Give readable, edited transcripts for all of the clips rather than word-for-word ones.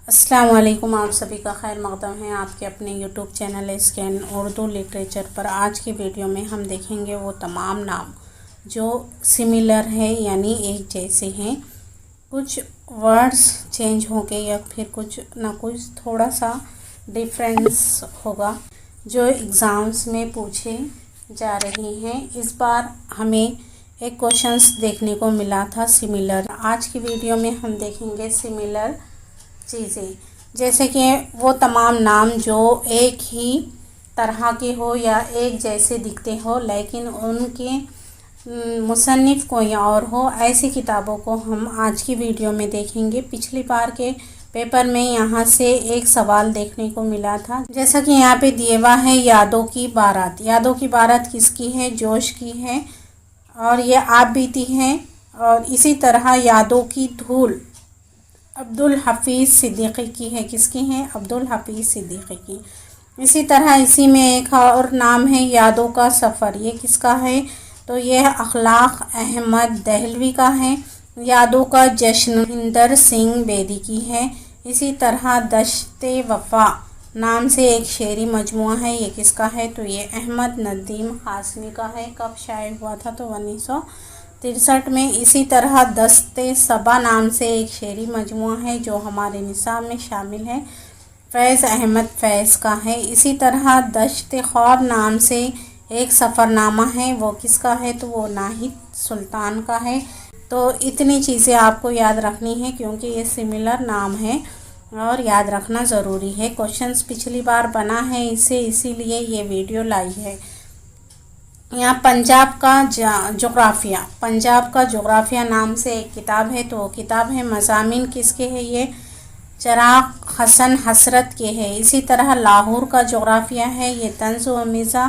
السلام علیکم، آپ سبھی کا خیر مقدم ہے آپ کے اپنے YouTube channel scan Urdu literature پر۔ آج کی ویڈیو میں ہم دیکھیں گے وہ تمام نام جو سملر ہے یعنی ایک جیسے ہیں، کچھ ورڈز چینج ہوں گے یا پھر کچھ نہ کچھ تھوڑا سا ڈیفرنس ہوگا جو ایگزامس میں پوچھے جا رہے ہیں۔ اس بار ہمیں ایک کوشچنس دیکھنے کو ملا تھا سملر۔ آج کی ویڈیو میں ہم دیکھیں گے سملر چیزیں، جیسے کہ وہ تمام نام جو ایک ہی طرح کے ہو یا ایک جیسے دکھتے ہو لیکن ان کے مصنف کوئی اور ہو، ایسی کتابوں کو ہم آج کی ویڈیو میں دیکھیں گے۔ پچھلی بار کے پیپر میں یہاں سے ایک سوال دیکھنے کو ملا تھا، جیسا کہ یہاں پہ دیے ہوا ہے یادوں کی بارات۔ یادوں کی بارات کس کی ہے؟ جوش کی ہے اور یہ آپ بیتی ہے۔ اور اسی طرح یادوں کی دھول عبدالحفیظ صدیقی کی ہے۔ کس کی ہے؟ عبدالحفیظ صدیقی کی۔ اسی طرح اسی میں ایک اور نام ہے یادوں کا سفر۔ یہ کس کا ہے؟ تو یہ اخلاق احمد دہلوی کا ہے۔ یادوں کا جشن مہندر سنگھ بیدی کی ہے۔ اسی طرح دشت وفا نام سے ایک شعری مجموعہ ہے، یہ کس کا ہے؟ تو یہ احمد ندیم قاسمی کا ہے۔ کب شائع ہوا تھا؟ تو 1963 میں۔ اسی طرح دست صبا نام سے ایک شعری مجموعہ ہے جو ہمارے نصاب میں شامل ہے، فیض احمد فیض کا ہے۔ اسی طرح دشت خواب نام سے ایک سفر نامہ ہے، وہ کس کا ہے؟ تو وہ ناہید سلطان کا ہے۔ تو اتنی چیزیں آپ کو یاد رکھنی ہے کیونکہ یہ سملر نام ہے اور یاد رکھنا ضروری ہے۔ کوشچنس پچھلی بار بنا ہے اسی لیے یہ ویڈیو لائی ہے۔ یہاں پنجاب کا جغرافیہ، پنجاب کا جغرافیہ نام سے ایک کتاب ہے، تو وہ کتاب ہے مضامین کس کے ہے؟ یہ چراغ حسن حسرت کے ہے۔ اسی طرح لاہور کا جغرافیہ ہے، یہ طنز و مرزا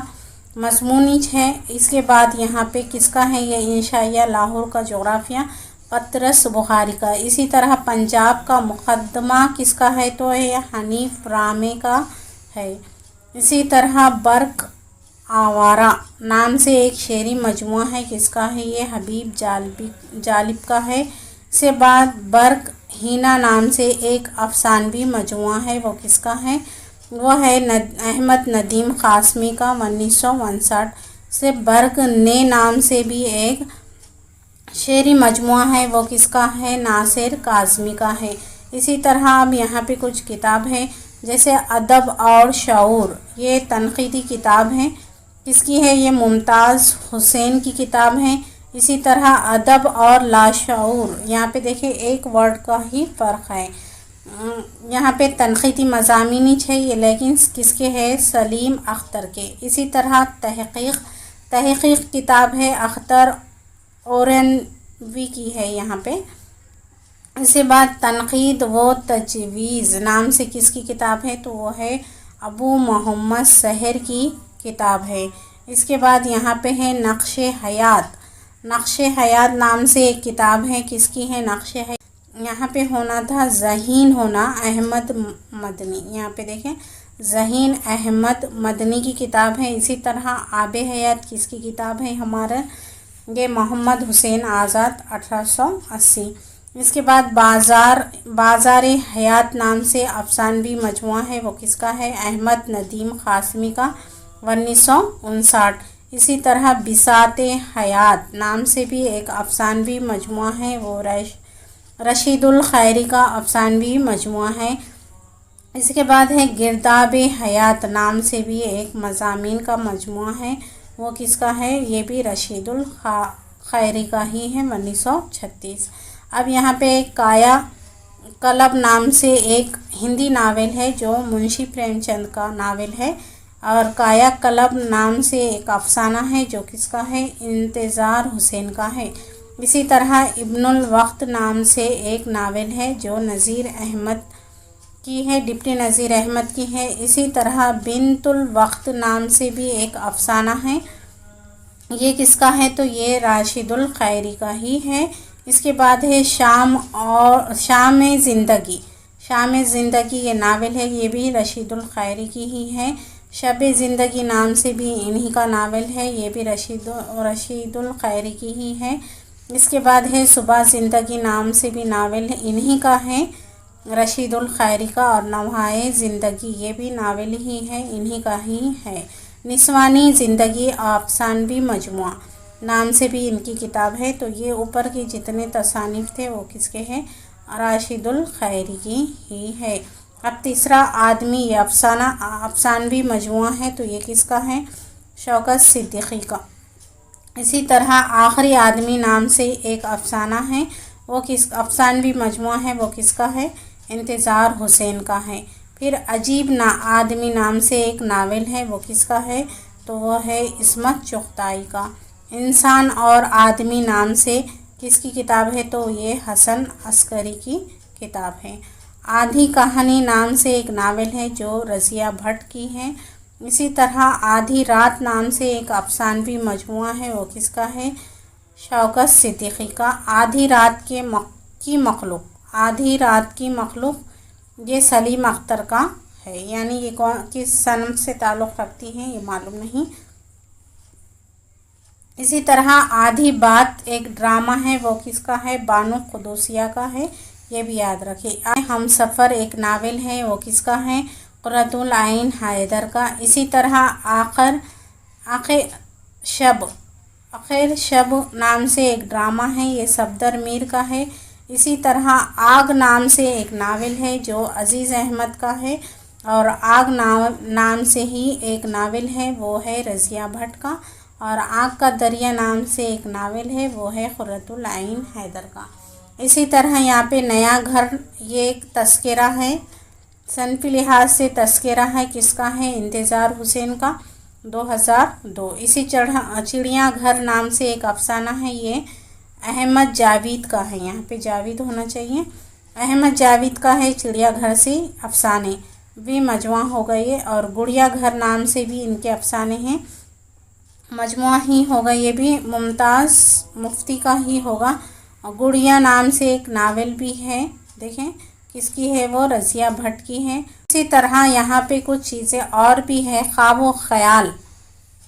مضمونیچ ہے۔ اس کے بعد یہاں پہ کس کا ہے؟ یہ انشائیہ لاہور کا جغرافیہ پطرس بخاری کا۔ اسی طرح پنجاب کا مقدمہ کس کا ہے؟ تو یہ حنیف رامے کا ہے۔ اسی طرح برق آوارہ نام سے ایک شعری مجموعہ ہے، کس کا ہے؟ یہ حبیب جالب کا ہے۔ اس کے بعد برق ہینا نام سے ایک افسانوی مجموعہ ہے، وہ کس کا ہے؟ وہ ہے احمد ندیم قاسمی کا 1959 سے۔ برق نے نام سے بھی ایک شعری مجموعہ ہے، وہ کس کا ہے؟ ناصر کاظمی کا ہے۔ اسی طرح اب یہاں پہ کچھ کتاب ہے جیسے ادب اور شعور، یہ تنقیدی کتاب ہے، کس کی ہے؟ یہ ممتاز حسین کی کتاب ہے۔ اسی طرح ادب اور لاشعور، یہاں پہ دیکھیں ایک ورڈ کا ہی فرق ہے، یہاں پہ تنقیدی مضامین ہے یہ، لیکن کس کے ہے؟ سلیم اختر کے۔ اسی طرح تحقیق کتاب ہے اختر اورنوی کی ہے یہاں پہ۔ اس کے بعد تنقید و تجویز نام سے کس کی کتاب ہے؟ تو وہ ہے ابو محمد سحر کی کتاب ہے۔ اس کے بعد یہاں پہ ہے نقش حیات۔ نقش حیات نام سے ایک کتاب ہے، کس کی ہے نقش حیات؟ یہاں پہ ہونا تھا ذہین ہونا احمد مدنی، یہاں پہ دیکھیں ذہین احمد مدنی کی کتاب ہے۔ اسی طرح آب حیات کس کی کتاب ہے ہمارا؟ یہ محمد حسین آزاد 1880۔ اس کے بعد بازار حیات نام سے افسانوی مجموعہ ہے، وہ کس کا ہے؟ احمد ندیم قاسمی کا 1959۔ اسی طرح بساط حیات نام سے بھی ایک افسانوی مجموعہ ہے، وہ رشید الخیری کا افسانوی مجموعہ ہے۔ اس کے بعد ہے گرداب حیات نام سے بھی ایک مضامین کا مجموعہ ہے، وہ کس کا ہے؟ یہ بھی رشید الخیری کا ہی ہے 1936۔ اب یہاں پہ کایا کلب نام سے ایک ہندی ناول ہے جو منشی پریم چند کا ناول ہے، اور کایا کلب نام سے ایک افسانہ ہے جو کس کا ہے؟ انتظار حسین کا ہے۔ اسی طرح ابن الوقت نام سے ایک ناول ہے جو نذیر احمد کی ہے، ڈپٹی نذیر احمد کی ہے۔ اسی طرح بنت الوقت نام سے بھی ایک افسانہ ہے، یہ کس کا ہے؟ تو یہ راشد الخیری کا ہی ہے۔ اس کے بعد ہے شام زندگی۔ شام زندگی یہ ناول ہے، یہ بھی رشید الخیری کی ہی ہے۔ شب زندگی نام سے بھی انہی کا ناول ہے، یہ بھی رشید الخیری کی ہی ہے۔ اس کے بعد ہے صبح زندگی نام سے بھی ناول انہی کا ہے، رشید الخیری کا، اور نوحۂ زندگی یہ بھی ناول ہی ہے، انہی کا ہی ہے۔ نسوانی زندگی افسانوی مجموعہ نام سے بھی ان کی کتاب ہے۔ تو یہ اوپر کے جتنے تصانیف تھے وہ کس کے ہیں؟ راشد الخیری کی ہی ہے۔ اب تیسرا آدمی، یہ افسانوی مجموعہ ہے، تو یہ کس کا ہے؟ شوکت صدیقی کا۔ اسی طرح آخری آدمی نام سے ایک افسانہ ہے، وہ افسانوی مجموعہ ہے، وہ کس کا ہے؟ انتظار حسین کا ہے۔ پھر عجیب آدمی نام سے ایک ناول ہے، وہ کس کا ہے؟ تو وہ ہے عصمت چغتائی کا۔ انسان اور آدمی نام سے کس کی کتاب ہے؟ تو یہ حسن عسکری کی کتاب ہے۔ آدھی کہانی نام سے ایک ناول ہے جو رضیہ بھٹ کی ہے۔ اسی طرح آدھی رات نام سے ایک افسانوی مجموعہ ہے، وہ کس کا ہے؟ شوکت صدیقی کا۔ آدھی رات کی مخلوق یہ سلیم اختر کا ہے، یعنی یہ کس صنف سے تعلق رکھتی ہے یہ معلوم نہیں۔ اسی طرح آدھی بات ایک ڈرامہ ہے، وہ کس کا ہے؟ بانو قدوسیہ کا ہے، یہ بھی یاد رکھیے۔ ہم سفر ایک ناول ہے، وہ کس کا ہے؟ قرۃ العین حیدر کا۔ اسی طرح آخر شب نام سے ایک ڈرامہ ہے، یہ صفدر میر کا ہے۔ اسی طرح آگ نام سے ایک ناول ہے جو عزیز احمد کا ہے، اور آگ نام سے ہی ایک ناول ہے، وہ ہے رضیہ بھٹ کا۔ اور آگ کا دریا نام سے ایک ناول ہے، وہ ہے قرۃ العین حیدر کا۔ اسی طرح یہاں پہ نیا گھر، یہ ایک تذکرہ ہے، صنفی لحاظ سے تذکرہ ہے، کس کا ہے؟ انتظار حسین کا، 2002۔ اسی چڑیا گھر نام سے ایک افسانہ ہے، یہ احمد جاوید کا ہے، یہاں پہ جاوید ہونا چاہیے، احمد جاوید کا ہے۔ چڑیا گھر سے افسانے بھی مجموعہ ہو گئے، اور گڑیا گھر نام سے بھی ان کے افسانے ہیں، مجموعہ ہی ہوگا، یہ بھی ممتاز مفتی کا ہی ہوگا۔ گڑیا نام سے ایک ناول بھی ہے، دیکھیں کس کی ہے؟ وہ رضیہ بھٹ کی ہے۔ اسی طرح یہاں پہ کچھ چیزیں اور بھی ہے۔ خواب و خیال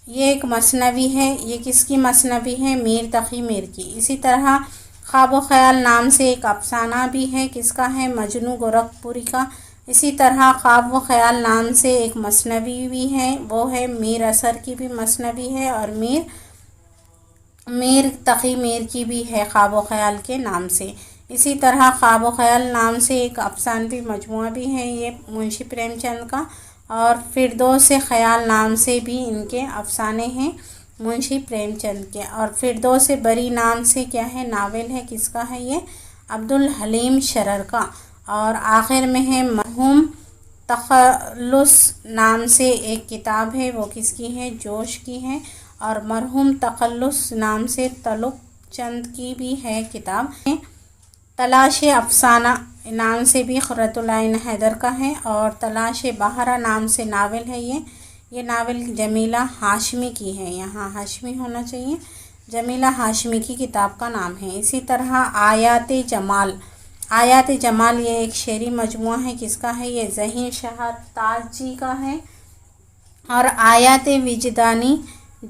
یہ ایک مثنوی ہے، یہ کس کی مثنوی ہے؟ میر تقی میر کی۔ اسی طرح خواب و خیال نام سے ایک افسانہ بھی ہے، کس کا ہے؟ مجنوں گورکھپوری کا۔ اسی طرح خواب و خیال نام سے ایک مثنوی بھی ہے، وہ ہے میر اثر کی بھی مثنوی ہے، اور میر تقی میر کی بھی ہے خواب و خیال کے نام سے۔ اسی طرح خواب و خیال نام سے ایک افسانوی مجموعہ بھی ہے، یہ منشی پریم چند کا، اور فردوس خیال نام سے بھی ان کے افسانے ہیں منشی پریم چند کے۔ اور فردوس بری نام سے کیا ہے؟ ناول ہے، کس کا ہے یہ؟ عبدالحلیم شرر کا۔ اور آخر میں ہے مرحوم تخلص نام سے ایک کتاب ہے، وہ کس کی ہے؟ جوش کی ہے۔ اور مرحوم تخلص نام سے تلق چند کی بھی ہے کتاب۔ تلاش افسانہ نام سے بھی قرۃ العین حیدر کا ہے، اور تلاش بہارا نام سے ناول ہے، یہ ناول جمیلہ ہاشمی کی ہے، یہاں ہاشمی ہونا چاہیے، جمیلہ ہاشمی کی کتاب کا نام ہے۔ اسی طرح آیات جمال یہ ایک شعری مجموعہ ہے، کس کا ہے؟ یہ ذہین شاہ تاج جی کا ہے۔ اور آیات وجدانی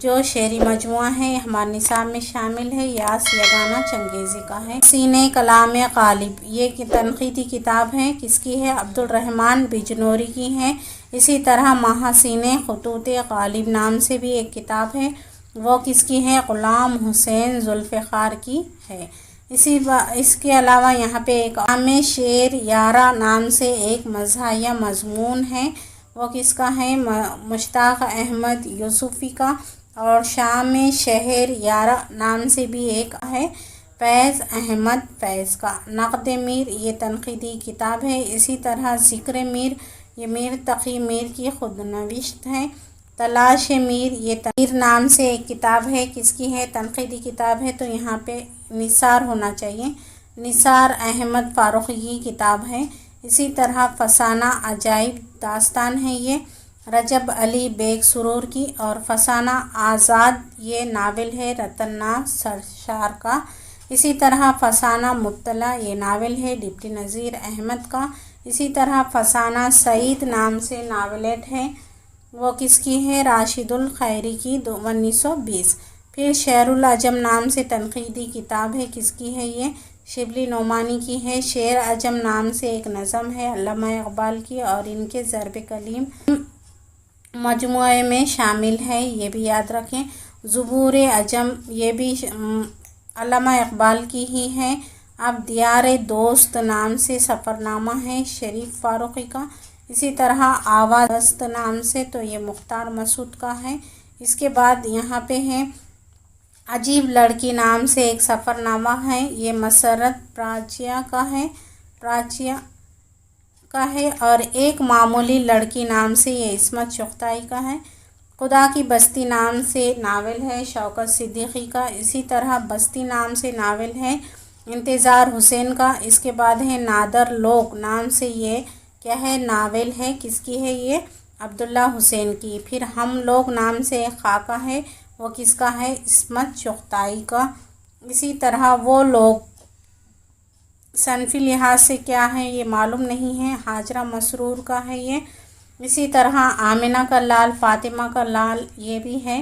جو شعری مجموعہ ہے ہمارے نصاب میں شامل ہے، یاس یگانہ چنگیزی کا ہے۔ سینہ کلام غالب یہ تنقیدی کتاب ہے، کس کی ہے؟ عبدالرحمن بجنوری کی ہے۔ اسی طرح محاسن خطوط غالب نام سے بھی ایک کتاب ہے، وہ کس کی ہے؟ غلام حسین ذوالفقار کی ہے۔ اس کے علاوہ یہاں پہ ایک عام شعر یارا نام سے ایک مزاحیہ مضمون ہے، وہ کس کا ہے؟ مشتاق احمد یوسفی کا۔ اور شام شہر یارا نام سے بھی ایک ہے، فیض احمد فیض کا۔ نقد میر یہ تنقیدی کتاب ہے۔ اسی طرح ذکر میر یہ میر تقی میر کی خود نوشت ہے۔ تلاش میر یہ میر نام سے ایک کتاب ہے، کس کی ہے؟ تنقیدی کتاب ہے، تو یہاں پہ نثار ہونا چاہیے، نثار احمد فاروقی کی کتاب ہے۔ اسی طرح فسانہ عجائب داستان ہے، یہ رجب علی بیگ سرور کی۔ اور فسانہ آزاد یہ ناول ہے رتن ناتھ سرشار کا۔ اسی طرح فسانہ مبتلا یہ ناول ہے ڈپٹی نذیر احمد کا۔ اسی طرح فسانہ سعید نام سے ناولٹ ہے، وہ کس کی ہے؟ راشد الخیری کی، 1920۔ پھر شعر العجم نام سے تنقیدی کتاب ہے، کس کی ہے؟ یہ شبلی نعمانی کی ہے۔ شعر عجم نام سے ایک نظم ہے علامہ اقبال کی اور ان کے ضرب کلیم مجموعے میں شامل ہے، یہ بھی یاد رکھیں۔ زبور عجم یہ بھی علامہ اقبال کی ہی ہے۔ اب دیار دوست نام سے سفر نامہ ہے شریف فاروقی کا۔ اسی طرح آواز دست نام سے تو یہ مختار مسعود کا ہے۔ اس کے بعد یہاں پہ ہے عجیب لڑکی نام سے ایک سفر نامہ ہے، یہ مسرت پراچیا کا ہے اور ایک معمولی لڑکی نام سے یہ عصمت چغتائی کا ہے۔ خدا کی بستی نام سے ناول ہے شوکت صدیقی کا۔ اسی طرح بستی نام سے ناول ہے انتظار حسین کا۔ اس کے بعد ہے نادر لوگ نام سے یہ کیا ہے ناول ہے، کس کی ہے یہ عبداللہ حسین کی۔ پھر ہم لوگ نام سے ایک خاکہ ہے، وہ کس کا ہے عصمت چغتائی کا۔ اسی طرح وہ لوگ صنفی لحاظ سے کیا ہے یہ معلوم نہیں ہے، ہاجرہ مسرور کا ہے یہ۔ اسی طرح آمنہ کا لال فاطمہ کا لال یہ بھی ہے،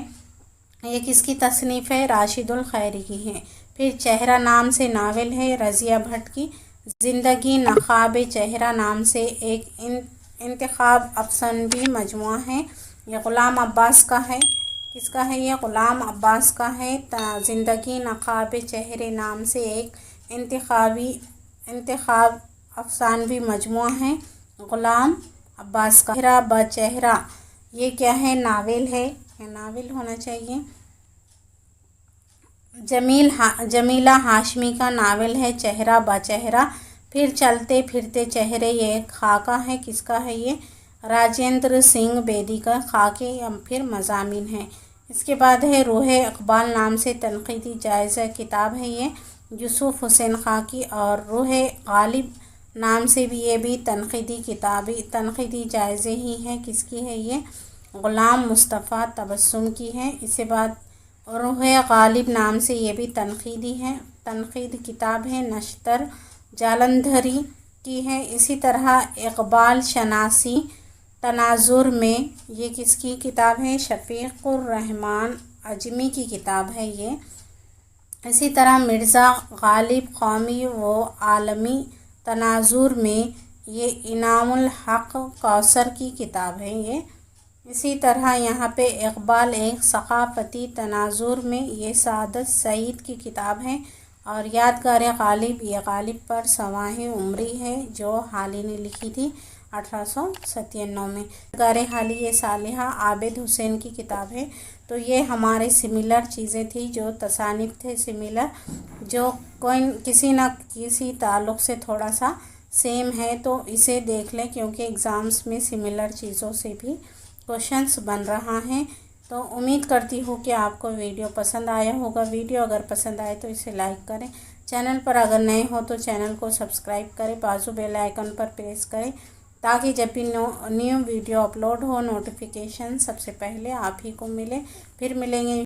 یہ کس کی تصنیف ہے راشد الخیری کی ہے۔ پھر چہرہ نام سے ناول ہے رضیہ بھٹ کی۔ زندگی نقاب چہرہ نام سے ایک انتخاب افسانوی مجموعہ ہے، یہ غلام عباس کا ہے۔ کس کا ہے یہ غلام عباس کا ہے۔ زندگی نقاب چہرے نام سے ایک انتخاب افسانوی مجموعہ ہے غلام عباس کا۔ چہرہ با چہرہ یہ کیا ہے ناول ہے، یہ ناول ہونا چاہیے۔ جمیلہ ہاشمی کا ناول ہے چہرہ با چہرہ۔ پھر چلتے پھرتے چہرے یہ ایک خاکہ ہے، کس کا ہے یہ راجندر سنگھ بیدی کا خاکے یا پھر مضامین ہے۔ اس کے بعد ہے روح اقبال نام سے تنقیدی جائزہ کتاب ہے یہ یوسف حسین خان کی، اور روح غالب نام سے بھی یہ بھی تنقیدی جائزے ہی ہے، کس کی ہے یہ غلام مصطفیٰ تبسم کی ہے۔ اس کے بعد روح غالب نام سے یہ بھی تنقید کتاب ہے نشتر جالندھری کی ہے۔ اسی طرح اقبال شناسی تناظر میں یہ کس کی کتاب ہے شفیق الرحمن اجمی کی کتاب ہے یہ۔ اسی طرح مرزا غالب قومی و عالمی تناظر میں یہ انعام الحق کوثر کی کتاب ہے یہ۔ اسی طرح یہاں پہ اقبال ایک ثقافتی تناظر میں یہ سعادت سعید کی کتاب ہے، اور یادگار غالب یہ غالب پر سواہیں عمری ہے جو حالی نے لکھی تھی 1897 میں۔ یادگار حالی یہ صالحہ عابد حسین کی کتاب ہے۔ تو یہ ہمارے سملر چیزیں تھیں جو تصانیف تھے سملر، جو کسی نہ کسی تعلق سے تھوڑا سا سیم ہے، تو اسے دیکھ لیں کیونکہ ایگزامس میں سملر چیزوں سے بھی کوشچنس بن رہا ہے۔ تو امید کرتی ہوں کہ آپ کو ویڈیو پسند آیا ہوگا۔ ویڈیو اگر پسند آئے تو اسے لائک کریں، چینل پر اگر نئے ہو تو چینل کو سبسکرائب کریں، بازو بیل آئیکن پر پریس کریں تاکہ جب بھی نیو ویڈیو اپلوڈ ہو نوٹیفیکیشن سب سے پہلے آپ ہی کو ملے۔ پھر ملیں گے